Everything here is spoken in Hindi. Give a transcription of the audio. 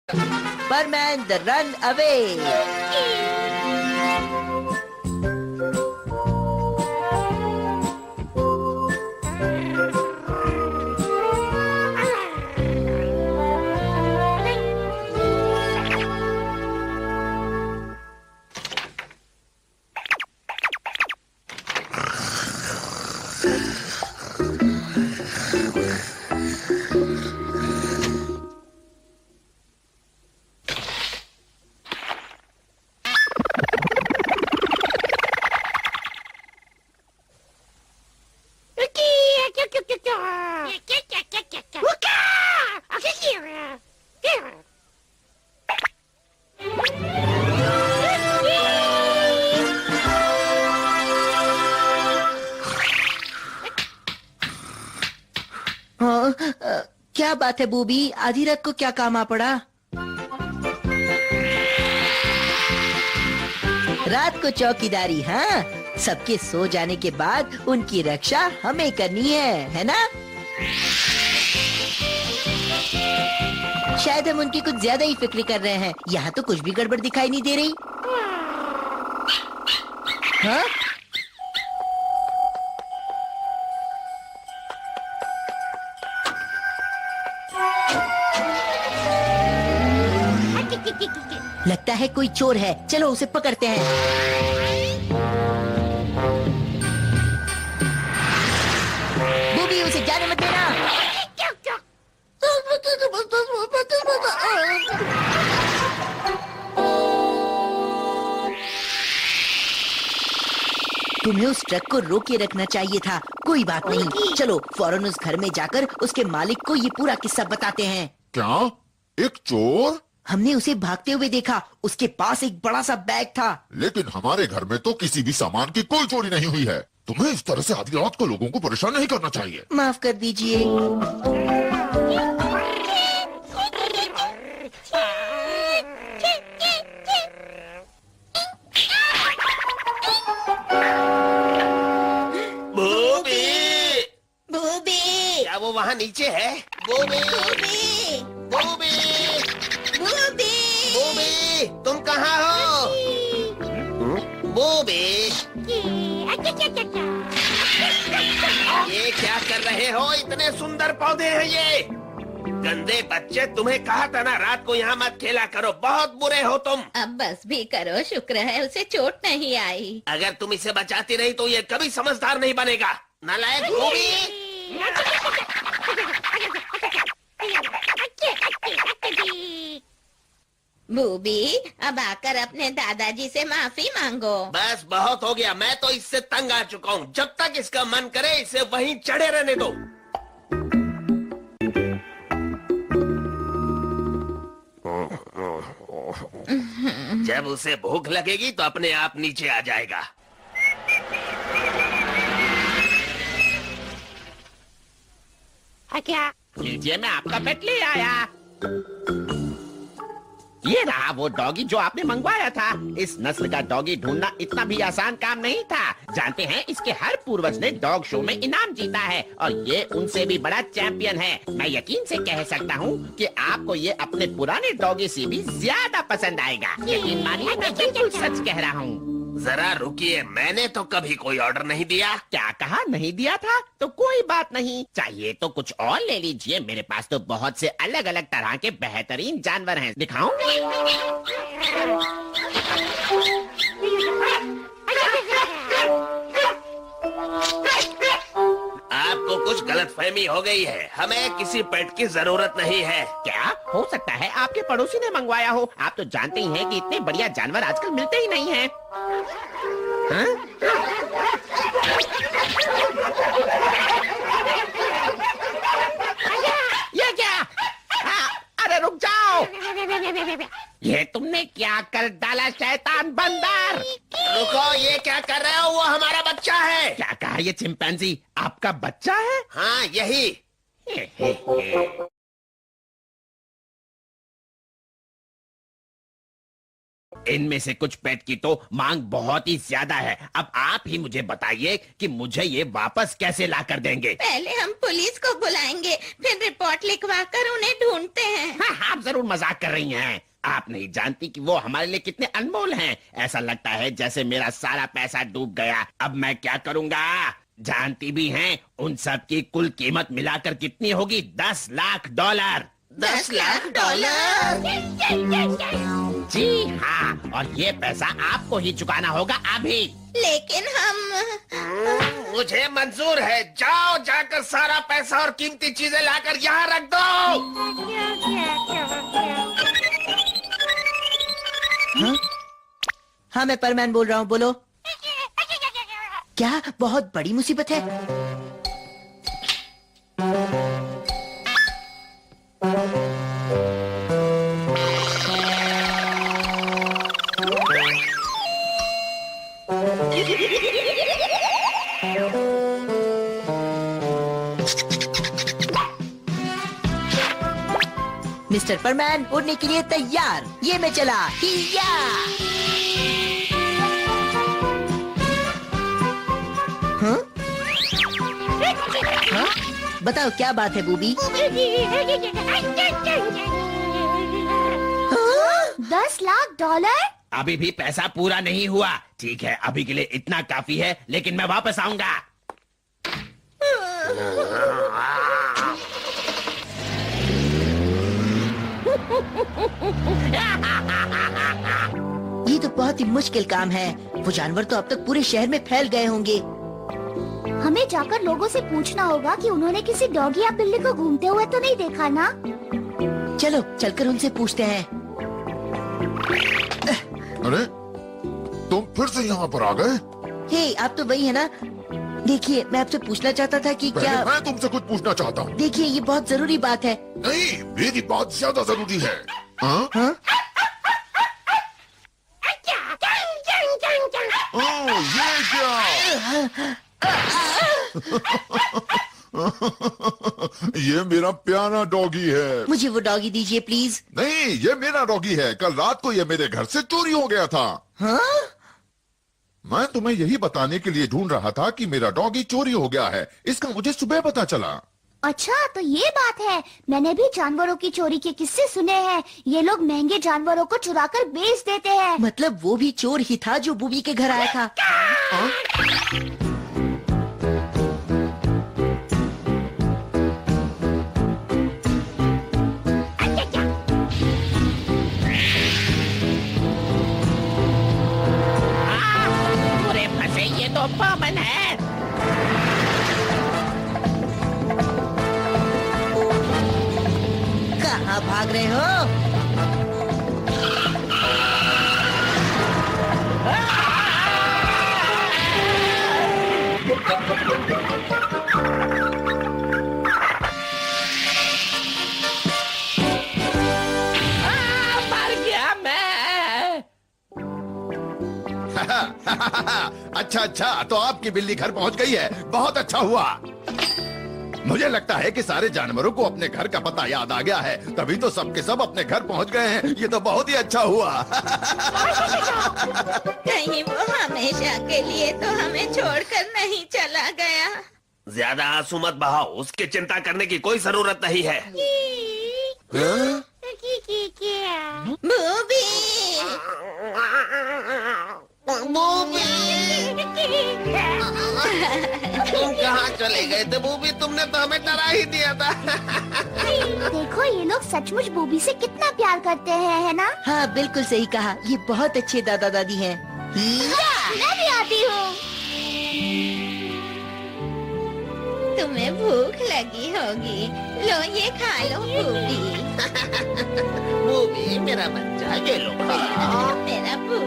Superman the Run Away. क्या बात है बूबी, आधी रात को क्या काम आ पड़ा? रात को चौकीदारी, हाँ? सबके सो जाने के बाद उनकी रक्षा हमें करनी है ना? शायद हम उनकी कुछ ज्यादा ही फिक्र कर रहे हैं। यहाँ तो कुछ भी गड़बड़ दिखाई नहीं दे रही। हाँ? लगता है कोई चोर है, चलो उसे पकड़ते हैं। बूबी, उसे जाने मत देना। तुम्हें उस ट्रक को रोक के रखना चाहिए था। कोई बात नहीं, चलो फौरन उस घर में जाकर उसके मालिक को ये पूरा किस्सा बताते हैं। क्या? एक चोर? हमने उसे भागते हुए देखा। उसके पास एक बड़ा सा बैग था। लेकिन हमारे घर में तो किसी भी सामान की कोई चोरी नहीं हुई है। तुम्हें इस तरह से आधी रात को लोगों को परेशान नहीं करना चाहिए। माफ कर दीजिए। बूबी, बूबी, क्या वो वहाँ नीचे है? बूबी, बूबी, बूबी, बूबी, तुम कहाँ हो? बूबी, ये क्या कर रहे हो? इतने सुंदर पौधे हैं ये। गंदे बच्चे, तुम्हें कहा था ना रात को यहाँ मत खेला करो। बहुत बुरे हो तुम। अब बस भी करो, शुक्र है उसे चोट नहीं आई। अगर तुम इसे बचाती नहीं तो ये कभी समझदार नहीं बनेगा। नालायक बूबी। बूबी, अब आकर अपने दादाजी से माफी मांगो। बस बहुत हो गया, मैं तो इससे तंग आ चुका हूँ। जब तक इसका मन करे इसे वहीं चढ़े रहने दो। जब उसे भूख लगेगी तो अपने आप नीचे आ जाएगा। क्या? लीजिए, मैं आपका पेट ले आया। ये रहा वो डॉगी जो आपने मंगवाया था। इस नस्ल का डॉगी ढूंढना इतना भी आसान काम नहीं था। जानते हैं, इसके हर पूर्वज ने डॉग शो में इनाम जीता है और ये उनसे भी बड़ा चैंपियन है। मैं यकीन से कह सकता हूँ कि आपको ये अपने पुराने डॉगी से भी ज्यादा पसंद आएगा। यकीन मानिए, मैं बिल्कुल सच कह रहा हूँ। जरा रुकिए, मैंने तो कभी कोई ऑर्डर नहीं दिया। क्या कहा? नहीं दिया था? तो कोई बात नहीं, चाहिए तो कुछ और ले लीजिए। मेरे पास तो बहुत से अलग अलग तरह के बेहतरीन जानवर हैं। दिखाऊं? आपको कुछ गलतफहमी हो गई है। हमें किसी पेट की जरूरत नहीं है। क्या हो सकता है आपके पड़ोसी ने मंगवाया हो? आप तो जानते ही हैं कि इतने बढ़िया जानवर आजकल मिलते ही नहीं हैं। हाँ? ये क्या? अरे रुक जाओ! ये तुमने क्या कर डाला शैतान बंदर? रुको, ये क्या कर रहे हो? वो हमारा बच्चा है। क्या कहा? ये चिंपैंजी आपका बच्चा है? हाँ, यही। इनमें से कुछ पेट की तो मांग बहुत ही ज्यादा है। अब आप ही मुझे बताइए कि मुझे ये वापस कैसे ला कर देंगे। पहले हम पुलिस को बुलाएंगे, फिर रिपोर्ट लिखवा कर उन्हें ढूंढते हैं। हाँ, आप जरूर मजाक कर रही हैं। आप नहीं जानती कि वो हमारे लिए कितने अनमोल हैं। ऐसा लगता है जैसे मेरा सारा पैसा डूब गया। अब मैं क्या करूँगा? जानती भी हैं उन सब की कुल कीमत मिलाकर कितनी होगी? 10 लाख डॉलर। 10 लाख डॉलर? जी हाँ, और ये पैसा आपको ही चुकाना होगा अभी। लेकिन हम मुझे मंजूर है। जाओ, जाकर सारा पैसा और कीमती चीजें लाकर यहाँ रख दो। हाँ? हाँ, मैं परमैन बोल रहा हूँ, बोलो। क्या बहुत बड़ी मुसीबत है? मिस्टर परमैन उड़ने के लिए तैयार। ये मैं चला। हिया! हाँ? हाँ? बताओ क्या बात है बूबी? 10 लाख डॉलर? अभी भी पैसा पूरा नहीं हुआ। ठीक है, अभी के लिए इतना काफी है, लेकिन मैं वापस आऊंगा। ये तो बहुत ही मुश्किल काम है। वो जानवर तो अब तक पूरे शहर में फैल गए होंगे। हमें जाकर लोगों से पूछना होगा कि उन्होंने किसी डॉगी या बिल्ली को घूमते हुए तो नहीं देखा ना? चलो चलकर उनसे पूछते हैं। अरे तुम फिर से यहाँ पर आ गए? हे, आप तो वही है ना? देखिए, मैं आपसे पूछना चाहता था कि पहले क्या... मैं तुमसे कुछ पूछना चाहता हूँ। देखिए, ये बहुत जरूरी बात है। नहीं, मेरी बात ज्यादा जरूरी है। हाँ? हाँ? ओह, ये क्या? ये मेरा प्यारा डॉगी है। मुझे वो डॉगी दीजिए प्लीज। नहीं, ये मेरा डॉगी है। कल रात को ये मेरे घर से चोरी हो गया था। हाँ? मैं तुम्हें यही बताने के लिए ढूंढ रहा था कि मेरा डॉगी चोरी हो गया है। इसका मुझे सुबह पता चला। अच्छा, तो ये बात है। मैंने भी जानवरों की चोरी के किस्से सुने हैं। ये लोग महंगे जानवरों को चुराकर बेच देते हैं। मतलब वो भी चोर ही था जो बूबी के घर आया था। हाँ? पूरे फंसे, ये तो बमन है। कहाँ भाग रहे हो? मर गया मैं। अच्छा अच्छा, तो आपकी बिल्ली घर पहुंच गई है। बहुत अच्छा हुआ। मुझे लगता है कि सारे जानवरों को अपने घर का पता याद आ गया है, तभी तो सबके सब अपने घर पहुंच गए हैं। ये तो बहुत ही अच्छा हुआ। कहीं वो हमेशा के लिए तो हमें छोड़कर नहीं चला गया। ज्यादा आंसू मत बहाओ, उसकी चिंता करने की कोई जरूरत नहीं है। बूबी! तुम कहाँ चले गए थे बूबी? तुमने तो हमें डरा ही दिया था। देखो, ये लोग सचमुच बूबी से कितना प्यार करते हैं, है ना? हाँ, बिल्कुल सही कहा। ये बहुत अच्छे दादा दादी हैं। मैं भी आती हूँ। तुम्हें भूख लगी होगी, लो ये खा लो बूबी। बूबी मेरा बच्चा, ये लो। मेरा बूबी।